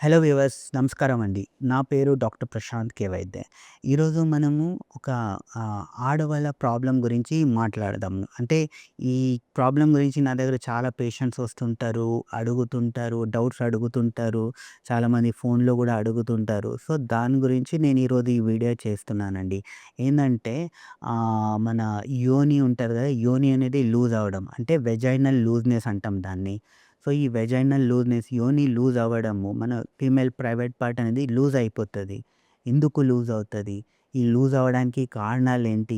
Hello viewers నమస్కారం అండి. నా పేరు డాక్టర్ ప్రశాంత్ కే వైద్య. ఈరోజు మనము ఒక ఆడవాళ్ళ ప్రాబ్లమ్ గురించి మాట్లాడదాము. అంటే ఈ ప్రాబ్లమ్ గురించి నా దగ్గర చాలా పేషెంట్స్ వస్తుంటారు, అడుగుతుంటారు, డౌట్స్ అడుగుతుంటారు. చాలామంది ఫోన్‌లో గూడా అడుగుతుంటారు. సో, దాని గురించి నేను ఈరోజు ఈ వీడియో చేస్తున్నానండి. ఏందంటే మన యోని ఉంటది గదా! యోని అనేది లూజ్ అవ్వడం. అంటే వెజైనల్ లూజ్‌నెస్ అంటాం దాన్ని. సో, ఈ వెజైనల్ లూజ్‌నెస్ యోని లూజ్ అవ్వడము మన ఫీమేల్ ప్రైవేట్ పార్ట్ అనేది లూజ్ అయిపోతది. ఎందుకు లూజ్ అవుతది? ఈ లూజ్ అవ్వడానికి కారణాలేంటి?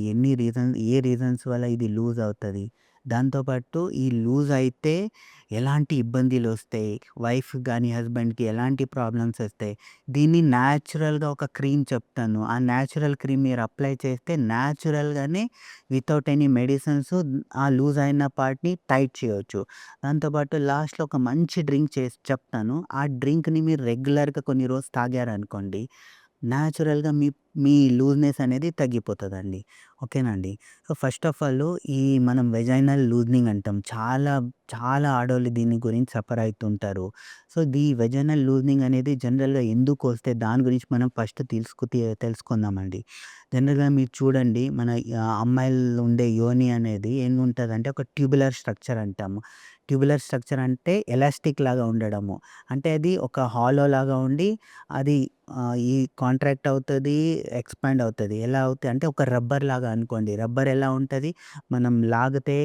ఏ రీజన్స్ వల్ల ఇది లూజ్ అవుతది? దాంతో పాటు ఈ లూజ్ అయితే ఎలాంటి ఇబ్బందులొస్తాయి? వైఫ్‌కి గాని, హస్బెండ్‌కి ఎలాంటి ప్రాబ్లమ్స్ ఒస్తాయి? దీన్ని న్యాచురల్‌గా ఒక క్రీమ్ చెప్తాను. ఆ న్యాచురల్ క్రీమ్ మీరు అప్లై చేస్తే న్యాచురల్‌గానే వితౌట్ ఎనీ మెడిసిన్స్ ఆ లూజ్ అయిన పార్ట్‌ని టైట్ చేయొచ్చు. దాంతో పాటు లాస్ట్‌లో ఒక మంచి డ్రింక్ చేసి చెప్తాను. ఆ డ్రింక్‌ని మీరు రెగ్యులర్‌గా కొన్ని రోజులు తాగారనుకోండి, న్యాచురల్‌గా మీ లూజ్‌నెస్ అనేది తగ్గిపోతదండి. ఓకేనా అండి. సో, ఫస్ట్ ఆఫ్ ఆల్ ఈ మనం వెజైనల్ లూజనింగ్ అంటాం. చాలా ఆడోళ్ళు దీని గురించి సఫర్ అయితుంటారు. సో, వెజైనల్ లూజనింగ్ అనేది జనరల్‌గా ఎందుకొస్తే దాని గురించి మనం ఫస్ట్ తెలుసుకుందామండి. జనరల్‌గా మీరు చూడండి మన అమ్మాయిల్లో ఉండే యోని అనేది ఏముంటదంటే ఒక ట్యూబులర్ స్ట్రక్చర్ అంటాము. ట్యూబులర్ స్ట్రక్చర్ అంటే ఎలాస్టిక్ లాగా ఉండడము. అంటే అది ఒక హాలో లాగా ఉండి అది ఈ కాంట్రాక్ట్ అవుతది, ఎక్స్‌పాండ్ అవుతది. ఎలా అవుతది అంటే ఒక రబ్బర్ లాగా అనుకోండి. రబ్బర్ ఎలా ఉంటది? మనం లాగితే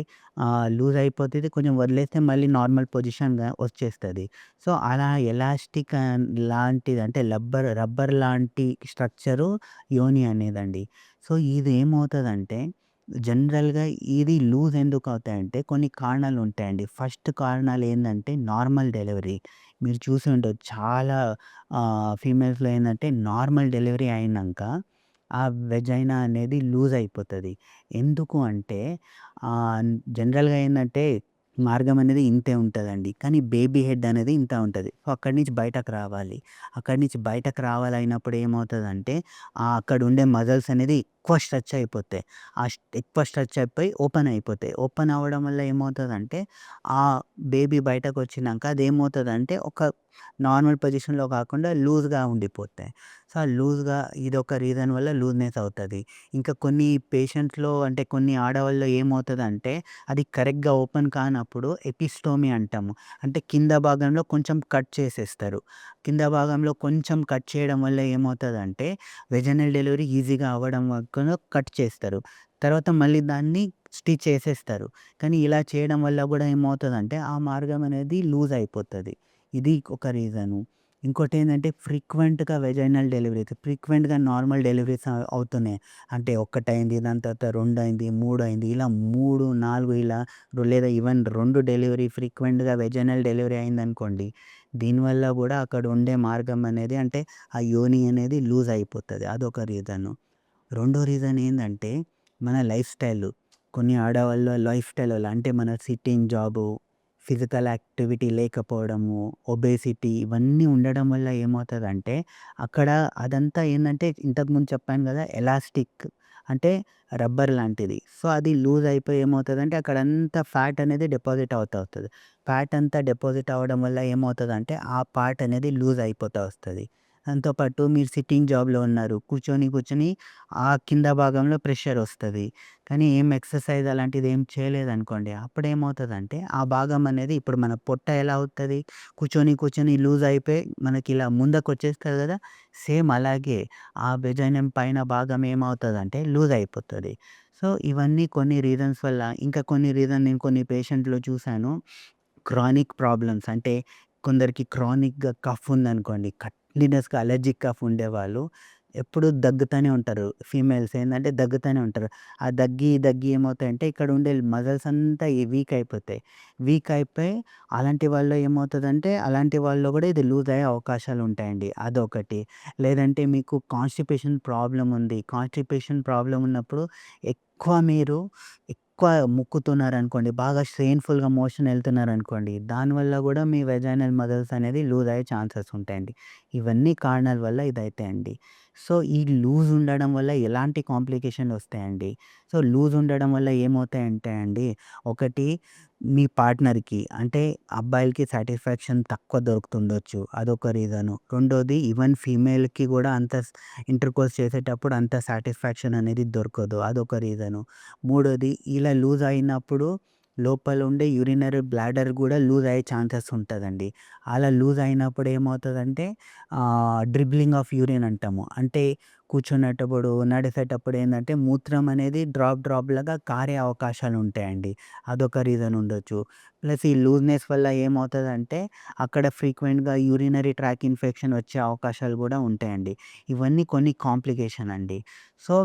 లూజ్ అయిపోతది. కొంచెం వదిలేస్తే మళ్ళీ నార్మల్ పొజిషన్‌గా వచ్చేస్తది. సో, అలా ఎలాస్టిక్ లాంటిది అంటే రబ్బర్ లాంటి స్ట్రక్చరు యోని అనేదండి. సో, ఇది ఏమవుతదంటే జనరల్‌గా ఇది లూజ్ ఎందుకవుతాయంటే కొన్ని కారణాలుంటాయండి. ఫస్ట్ కారణాలేందంటే నార్మల్ డెలివరీ. మీరు చూసి ఉండొచ్చు చాలా ఫీమేల్స్‌లో ఏందంటే నార్మల్ డెలివరీ అయినంక ఆ వెజైనా అనేది లూజ్ అయిపోతది. ఎందుకు అంటే జనరల్‌గా ఏందంటే మార్గం అనేది ఇంతే ఉంటదండి. కానీ బేబీ హెడ్ అనేది ఇంత ఉంటది. సో, అక్కడి నుంచి బయటకు రావాలి. అక్కడి నుంచి బయటకు రావాలయినప్పుడు ఏమవుతదంటే అక్కడుండే మజిల్స్ అనేది ఎక్కువ స్ట్రెచ్ అయిపోతాయి. ఎక్కువ స్ట్రెచ్ అయిపోయి ఓపెన్ అయిపోతాయి. ఓపెన్ అవ్వడం వల్ల ఏమవుతదంటే ఆ బేబీ బయటకొచ్చినంక అదేమవుతదంటే ఒక నార్మల్ పొజిషన్‌లో కాకుండా లూజ్‌గా ఉండిపోతాయి. సో, ఆ లూజ్‌గా ఇదొక రీజన్ వల్ల లూజ్‌నెస్ అవుతది. ఇంకా కొన్ని పేషెంట్స్‌లో అంటే కొన్ని ఆడవాళ్ళలో ఏమవుతదంటే అది కరెక్ట్‌గా ఓపెన్ కానప్పుడు ఎపిస్టోమీ అంటాము. అంటే కింద భాగంలో కొంచెం కట్ చేసేస్తారు. కింద భాగంలో కొంచెం కట్ చేయడం వల్ల ఏమవుతదంటే వెజైనల్ డెలివరీ ఈజీగా అవ్వడం వరకును కట్ చేస్తారు. తర్వాత మళ్ళీ దాన్ని స్టిచ్ చేసేస్తారు. కానీ ఇలా చేయడం వల్ల గూడా ఏమవుతదంటే ఆ మార్గం అనేది లూజ్ అయిపోతది. ఇది ఒక రీజను. ఇంకోటేందంటే ఫ్రీక్వెంట్‌గా వెజైనల్ డెలివరీస్ ఫ్రీక్వెంట్‌గా నార్మల్ డెలివరీస్ అవుతున్నాయి. అంటే ఒక్కటయింది, దాని తర్వాత రెండయింది, మూడయింది ఇలా 3, 4 ఇలా లేదా ఈవెన్ 2 డెలివరీ ఫ్రీక్వెంట్‌గా వెజైనల్ డెలివరీ అయిందనుకోండి. దీనివల్ల గూడా అక్కడ ఉండే మార్గం అనేది అంటే ఆ యోని అనేది లూజ్ అయిపోతది. అదొక రీజను. రెండో రీజన్ ఏందంటే మన లైఫ్ స్టైలు. కొన్ని ఆడవాళ్ళ లైఫ్ స్టైల్ వల్ల అంటే మన సిట్టింగ్ జాబు, ఫిజికల్ యాక్టివిటీ లేకపోవడము, ఒబేసిటీ ఇవన్నీ ఉండడం వల్ల ఏమవుతదంటే అక్కడ అదంతా ఏందంటే ఇంతకుముందు చెప్పాను గదా! ఎలాస్టిక్ అంటే రబ్బర్ లాంటిది. సో, అది లూజ్ అయిపోయి ఏమవుతదంటే అక్కడంతా ఫ్యాట్ అనేది డిపాజిట్ అవుతది. ఫ్యాట్ అంతా డిపాజిట్ అవ్వడం వల్ల ఏమవుతదంటే ఆ పార్ట్ అనేది లూజ్ అయిపోతా వస్తది. దాంతో పాటు మీరు సిట్టింగ్ జాబ్‌లో ఉన్నారు. కూర్చొని ఆ కింద భాగంలో ప్రెషర్ ఒస్తది. కానీ ఏం ఎక్సర్సైజ్ అలాంటిది ఏం చేయలేదనుకోండి. అప్పుడేమవుతదంటే ఆ భాగం అనేది ఇప్పుడు మన పొట్ట ఎలా అవుతది? కూర్చొని లూజ్ అయిపోయి మనకిలా ముందకొచ్చేస్తది గదా! సేమ్ అలాగే ఆ వెజైనం పైన భాగం ఏమవుతదంటే లూజ్ అయిపోతది. సో, ఇవన్నీ కొన్ని రీజన్స్ వల్ల ఇంకా కొన్ని నేను కొన్ని పేషెంట్‌లో చూసాను. క్రానిక్ ప్రాబ్లమ్స్ అంటే కొందరికి క్రానిక్‌గా కఫ్ ఉందనుకోండి. కంటిన్యూయస్‌గా అలర్జిక్ కఫ్ ఉండేవాళ్ళు ఎప్పుడు దగ్గుతానే ఉంటారు. ఫీమేల్స్ ఏందంటే దగ్గుతానే ఉంటారు. ఆ దగ్గి ఏమవుతాయంటే ఇక్కడ ఉండే మజిల్స్ అంతా వీక్ అయిపోతాయి. వీక్ అయిపోయి అలాంటి వాళ్ళలో ఏమవుతదంటే అలాంటి వాళ్ళలో గూడా ఇది లూజ్ అయ్యే అవకాశాలుంటాయండి. అదొకటి. లేదంటే మీకు కాన్‌స్టిపేషన్ ప్రాబ్లమ్ ఉంది. కాన్‌స్టిపేషన్ ప్రాబ్లమ్ ఉన్నప్పుడు మీరు ఎక్కువ ముక్కుతున్నారనుకోండి, బాగా స్ట్రెయిన్‌ఫుల్‌గా మోషన్ ఎళ్తున్నారనుకోండి, దానివల్ల గూడా మీ వెజైనల్ మజిల్స్ అనేది లూజ్ అయ్యే ఛాన్సెస్ ఉంటాయండి. ఇవన్నీ కారణాల వల్ల ఇదైతాయండి. సో, ఈ లూజ్ ఉండడం వల్ల ఎలాంటి కాంప్లికేషన్‌లొస్తాయండి. సో, లూజ్ ఉండడం వల్ల ఏమవుతాయంటే అండి, ఒకటి మీ పార్ట్నర్‌కి అంటే అబ్బాయిలకి సాటిస్ఫాక్షన్ తక్కువ దొరుకుతుండొచ్చు. అదొక రీజను. రెండోది ఈవెన్ ఫీమేల్‌కి గూడా అంత ఇంటర్‌కోర్స్ చేసేటప్పుడు అంత సాటిస్ఫాక్షన్ అనేది దొరకదు. అదొక రీజను. మూడోది ఇలా లూజ్ అయినప్పుడు లోపల ఉండే యూరినరీ బ్లాడర్ గూడా లూజ్ అయ్యే ఛాన్సెస్ ఉంటదండి. అలా లూజ్ అయినప్పుడు ఏమవుతదంటే డ్రిబ్లింగ్ ఆఫ్ యూరిన్ అంటాము. అంటే కూర్చునేటప్పుడు, నడిసేటప్పుడు ఏందంటే మూత్రం అనేది డ్రాప్‌లాగా కారే అవకాశాలుంటాయండి. అదొక రీజన్ ఉండొచ్చు. ప్లస్ ఈ లూజ్‌నెస్ వల్ల ఏమవుతదంటే అక్కడ ఫ్రీక్వెంట్‌గా యూరినరీ ట్రాక్ ఇన్ఫెక్షన్ వచ్చే అవకాశాలు గూడా ఉంటాయండి. ఇవన్నీ కొన్ని కాంప్లికేషన్ అండి. సో,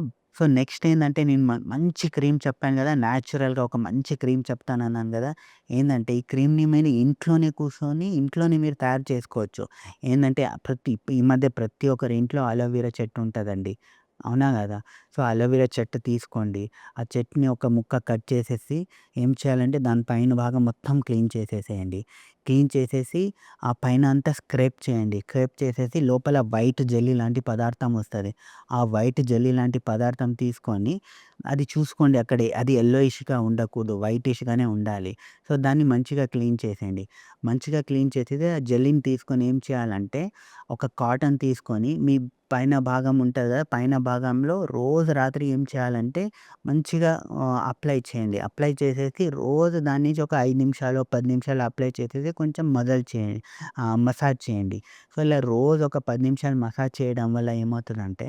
నెక్స్ట్ ఏందంటే నేను మంచి క్రీమ్ చెప్పాను గదా! న్యాచురల్‌గా ఒక మంచి క్రీమ్ చెప్తానన్నాను గదా! ఏందంటే ఈ క్రీమ్‌ని మీరు ఇంట్లోనే కూర్చొని ఇంట్లోనే మీరు తయారు చేసుకోవచ్చు. ఏందంటే ఈ మధ్య ప్రతి ఒక్కరి ఇంట్లో అలోవెరా చెట్టు ఉంటదండి. అవునా గదా! సో, అలోవెరా చెట్టు తీసుకోండి. ఆ చెట్టుని ఒక ముక్క కట్ చేసేసి ఏం చేయాలంటే దాని పైన భాగం మొత్తం క్లీన్ చేసేసేయండి. క్లీన్ చేసేసి ఆ పైన అంతా స్క్రేప్ చేయండి. స్క్రేప్ చేసేసి లోపల వైట్ జెల్లీ లాంటి పదార్థం వస్తది. ఆ వైట్ జెల్లీ లాంటి పదార్థం తీసుకొని అది చూసుకోండి అక్కడే అది యెల్లోయిష్‌గా ఉండకూడదు. వైటిష్‌గానే ఉండాలి. సో, దాన్ని మంచిగా క్లీన్ చేసేయండి. మంచిగా క్లీన్ చేసేసి ఆ జెల్లీని తీసుకొని ఏం చేయాలంటే ఒక కాటన్ తీసుకొని మీ పైన భాగం ఉంటది గదా! పైన భాగంలో రోజు రాత్రి ఏం చేయాలంటే మంచిగా అప్లై చేయండి. అప్లై చేసేసి రోజు దాని నుంచి ఒక 5 నిమిషాలో, 10 నిమిషాలు అప్లై చేసేసి కొంచెం మసాజ్ చేయండి. సో, ఇలా రోజు ఒక 10 నిమిషాలు మసాజ్ చేయడం వల్ల ఏమవుతదంటే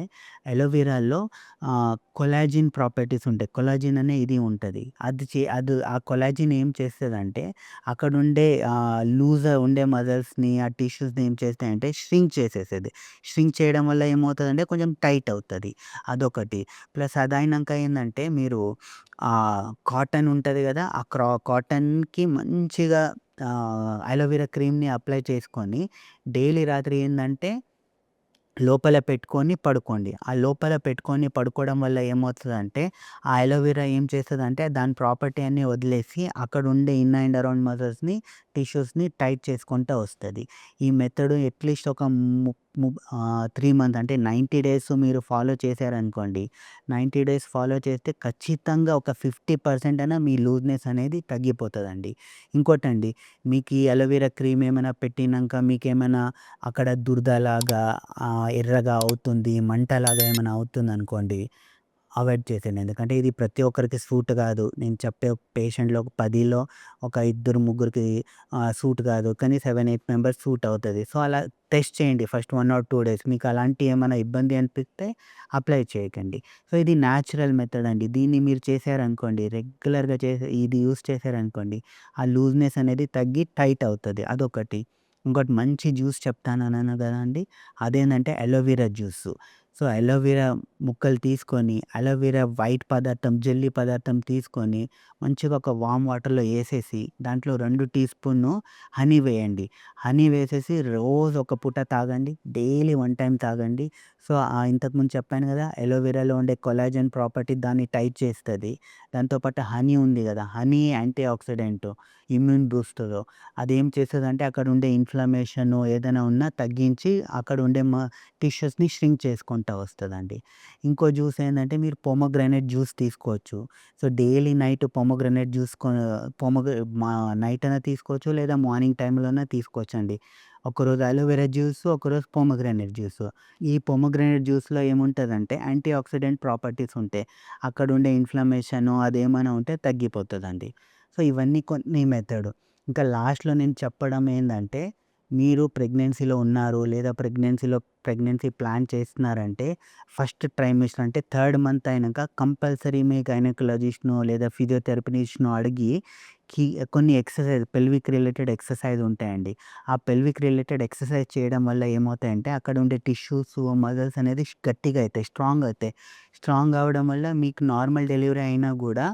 అలోవెరాలో కొలాజిన్ ప్రాపర్టీస్ ఉంటాయి. కొలాజిన్ అనే ఇది ఉంటది. అది ఆ కొలాజిన్ ఏం చేస్తదంటే అక్కడుండే లూజ్ ఉండే మజిల్స్‌ని, ఆ టిష్యూస్‌ని ఏం చేస్తాయంటే ష్రింక్ చేసేస్తది. ష్రింక్ చేయడం వల్ల ఏమవుతదంటే కొంచెం టైట్ అవుతది. అదొకటి. ప్లస్ అదయినంక ఏందంటే మీరు కాటన్ ఉంటది గదా! ఆ కాటన్‌కి మంచిగా అలోవెరా క్రీమ్‌ని అప్లై చేసుకొని డైలీ రాత్రి ఏందంటే లోపల పెట్టుకొని పడుకోండి. ఆ లోపల పెట్టుకొని పడుకోవడం వల్ల ఏమవుతదంటే, ఆ అలోవెరా ఏం చేస్తదంటే దాని ప్రాపర్టీ అన్నీ వదిలేసి అక్కడుండే ఇన్ అండ్ అరౌండ్ మజిల్స్‌ని, టిష్యూస్‌ని టైట్ చేసుకుంటా వస్తది. ఈ మెథడ్ అట్‌లీస్ట్ ఒక 3 మంత్స్ అంటే 90 డేస్ మీరు ఫాలో చేశారనుకోండి. 90 డేస్ ఫాలో చేస్తే ఖచ్చితంగా ఒక 50% అయినా మీ లూజ్‌నెస్ అనేది తగ్గిపోతదండి. ఇంకోటండి మీకు ఈ అలోవెరా క్రీమ్ ఏమైనా పెట్టినంక మీకేమైనా అక్కడ దురదలాగా ఎర్రగా అవుతుంది, మంటలాగా ఏమైనా అవుతుందనుకోండి, అవాయిడ్ చేసేయండి. ఎందుకంటే ఇది ప్రతి ఒక్కరికి సూట్ కాదు. నేను చెప్పే పేషెంట్‌లో ఒక 10లో ఒక ఇద్దరు, ముగ్గురికి సూట్ కాదు. కానీ 7, 8 మెంబర్స్ సూట్ అవుతది. సో, అలా టెస్ట్ చేయండి ఫస్ట్ 1 ఆర్ 2 డేస్. మీకు అలాంటి ఏమైనా ఇబ్బంది అనిపిస్తే అప్లై చేయకండి. సో, ఇది న్యాచురల్ మెథడ్ అండి. దీన్ని మీరు చేశారనుకోండి, రెగ్యులర్‌గా ఇది యూజ్ చేశారనుకోండి, ఆ లూజ్‌నెస్ అనేది తగ్గి టైట్ అవుతది. అదొకటి. ఇంకోటి మంచి జ్యూస్ చెప్తానన్నాను గదండీ! అదేంటంటే అలోవెరా జ్యూసు. సో, అలోవెరా ముక్కలు తీసుకొని, అలోవెరా వైట్ పదార్థం, జెల్లీ పదార్థం తీసుకొని, మంచిగా ఒక వామ్ వాటర్‌లో ఏసేసి, దాంట్లో 2 టీ స్పూన్‌ను హనీ వేయండి. హనీ వేసేసి రోజు ఒక పూట తాగండి. డైలీ 1 టైమ్ తాగండి. సో, ఇంతకుముందు చెప్పాను గదా! అలోవెరాలో ఉండే కొలాజన్ ప్రాపర్టీ దాన్ని టైట్ చేస్తది. దాంతో పాటు హనీ ఉంది గదా! Honey anti oxidant, immune booster. అదేం చేస్తదంటే అక్కడుండే ఇన్‌ఫ్లమేషను ఏదైనా ఉన్నా తగ్గించి అక్కడుండే టిష్యూస్‌ని ష్రింక్ చేసుకుంటా వస్తదండి. ఇంకో జ్యూస్ ఏందంటే మీరు పొమోగ్రానేట్ జ్యూస్ తీసుకోవచ్చు. So, daily night pomegranate juice pomegranate night అయినా తీసుకోవచ్చు లేదా మార్నింగ్ టైమ్‌లోనే తీసుకోవచ్చండి. ఒకరోజు అలోవెరా జ్యూసు, ఒకరోజు పొమోగ్రానేట్ జ్యూసు. ఈ పొమోగ్రానేట్ జ్యూస్‌లో ఏముంటదంటే యాంటీ ఆక్సిడెంట్ ప్రాపర్టీస్ ఉంటాయి. అక్కడుండే ఇన్‌ఫ్లమేషను అదేమైనా ఉంటే తగ్గిపోతదండి. సో, ఇవన్నీ కొన్ని మెథడు. ఇంకా లాస్ట్‌లో నేను చెప్పడం ఏందంటే, మీరు ప్రెగ్నెన్సీలో ఉన్నారు లేదా ప్రెగ్నెన్సీ ప్లాన్ చేస్తున్నారంటే, ఫస్ట్ ట్రైమిస్టర్ అంటే థర్డ్ మంత్ అయినంక కంపల్సరీ మీ గైనకాలజిస్ట్‌నో లేదా ఫిజియోథెరపిస్ట్‌నో అడిగి కి కొన్ని పెల్విక్ రిలేటెడ్ ఎక్సర్సైజ్ ఉంటాయండి. ఆ పెల్విక్ రిలేటెడ్ ఎక్సర్సైజ్ చేయడం వల్ల ఏమవుతాయంటే, అక్కడ ఉండే టిష్యూస్, మజిల్స్ అనేది గట్టిగా అయితాయి, స్ట్రాంగ్ అవుతాయి. స్ట్రాంగ్ అవ్వడం వల్ల మీకు నార్మల్ డెలివరీ అయినా గూడా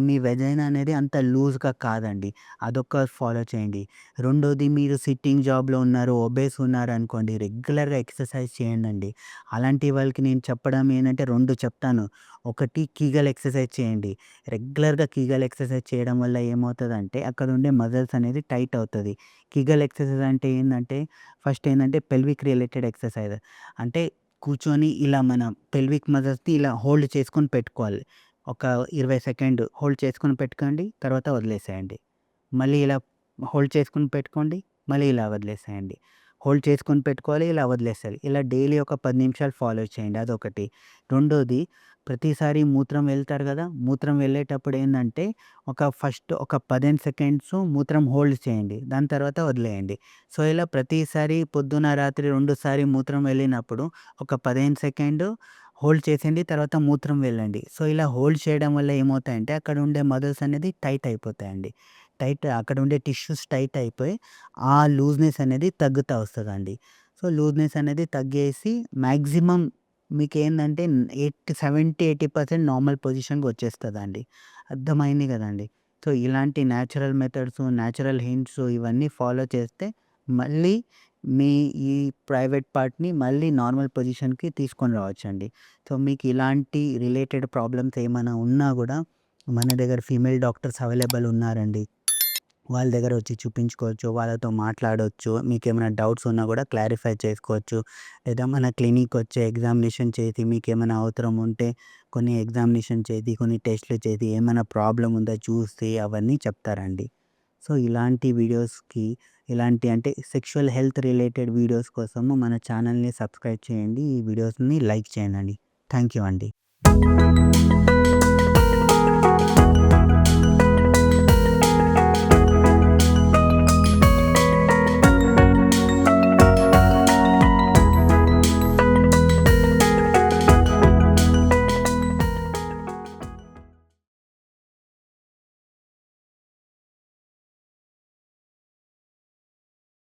మీ వెజైనా అనేది అంత లూజ్‌గా కాదండి. అదొక ఫాలో చేయండి. రెండోది మీరు సిట్టింగ్ జాబ్‌లో ఉన్నారు, ఒబేస్ ఉన్నారనుకోండి, రెగ్యులర్‌గా ఎక్సర్సైజ్ చేయండండి. అలాంటి వాళ్ళకి నేను చెప్పడం ఏంటంటే 2 చెప్తాను. ఒకటి కీగల్ ఎక్సర్సైజ్ చేయండి. రెగ్యులర్‌గా కీగల్ ఎక్సర్సైజ్ చేయడం వల్ల ఏమవుతదంటే అక్కడ ఉండే మజిల్స్ అనేది టైట్ అవుతది. కీగల్ ఎక్సర్సైజ్ అంటే ఏందంటే ఫస్ట్ ఏందంటే పెల్విక్ రిలేటెడ్ ఎక్సర్సైజ్. అంటే కూర్చొని ఇలా మన పెల్విక్ మజిల్స్‌ని ఇలా హోల్డ్ చేసుకొని పెట్టుకోవాలి. ఒక 20 సెకండ్ హోల్డ్ చేసుకొని పెట్టుకోండి. తర్వాత వదిలేసేయండి. మళ్ళీ ఇలా హోల్డ్ చేసుకొని పెట్టుకోండి. మళ్ళీ ఇలా వదిలేసేయండి. హోల్డ్ చేసుకొని పెట్టుకోవాలి. ఇలా వదిలేసేయాలి. ఇలా డైలీ ఒక 10 నిమిషాలు ఫాలో చేయండి. అదొకటి. రెండోది, ప్రతిసారి మూత్రం వెళ్తారు గదా! మూత్రం వెళ్ళేటప్పుడు ఏందంటే ఫస్ట్ ఒక 15 సెకండ్స్ మూత్రం హోల్డ్ చేయండి. దాని తర్వాత వదిలేయండి. సో, ఇలా ప్రతిసారి పొద్దున, రాత్రి 2 సారి మూత్రం వెళ్ళినప్పుడు ఒక 15 సెకండ్ హోల్డ్ చేసేయండి. తర్వాత మూత్రం వెళ్ళండి. సో, ఇలా హోల్డ్ చేయడం వల్ల ఏమవుతాయంటే అక్కడ ఉండే మజిల్స్ అనేది టైట్ అయిపోతాయండి. అక్కడ ఉండే టిష్యూస్ టైట్ అయిపోయి ఆ లూజ్‌నెస్ అనేది తగ్గుతా వస్తదండి. సో, లూజ్‌నెస్ అనేది తగ్గేసి మాక్సిమం మీకేందంటే 70, 80% నార్మల్ పొజిషన్‌కి వచ్చేస్తదండి. అర్థమైంది గదండీ! సో, ఇలాంటి న్యాచురల్ మెథడ్స్, న్యాచురల్ హింట్స్ ఇవన్నీ ఫాలో చేస్తే మళ్ళీ మీ ఈ ప్రైవేట్ పార్ట్‌ని మళ్ళీ నార్మల్ పొజిషన్‌కి తీసుకొని రావచ్చండి. సో, మీకు ఇలాంటి రిలేటెడ్ ప్రాబ్లమ్స్ ఏమైనా ఉన్నా గూడా మన దగ్గర ఫీమేల్ డాక్టర్స్ అవైలబుల్ ఉన్నారండి. వాళ్ళ దగ్గర వచ్చి చూపించుకోవచ్చు. వాళ్ళతో మాట్లాడొచ్చు. మీకేమైనా డౌట్స్ ఉన్నా గూడా క్లారిఫై చేసుకోవచ్చు. లేదా మన క్లినిక్‌కొచ్చి ఎగ్జామినేషన్ చేసి మీకేమైనా అవసరం ఉంటే కొన్ని ఎగ్జామినేషన్ చేసి, కొన్ని టెస్ట్‌లు చేసి ఏమైనా ప్రాబ్లమ్ ఉందా చూసి అవన్నీ చెప్తారండి. సో, ఇలాంటి వీడియోస్‌కి ఇలాంటి అంటే సెక్షువల్ హెల్త్ రిలేటెడ్ వీడియోస్ కోసము మన ఛానల్‌ని సబ్స్క్రైబ్ చేయండి. ఈ వీడియోస్‌ని లైక్ చేయండండి. థాంక్ యూ అండి.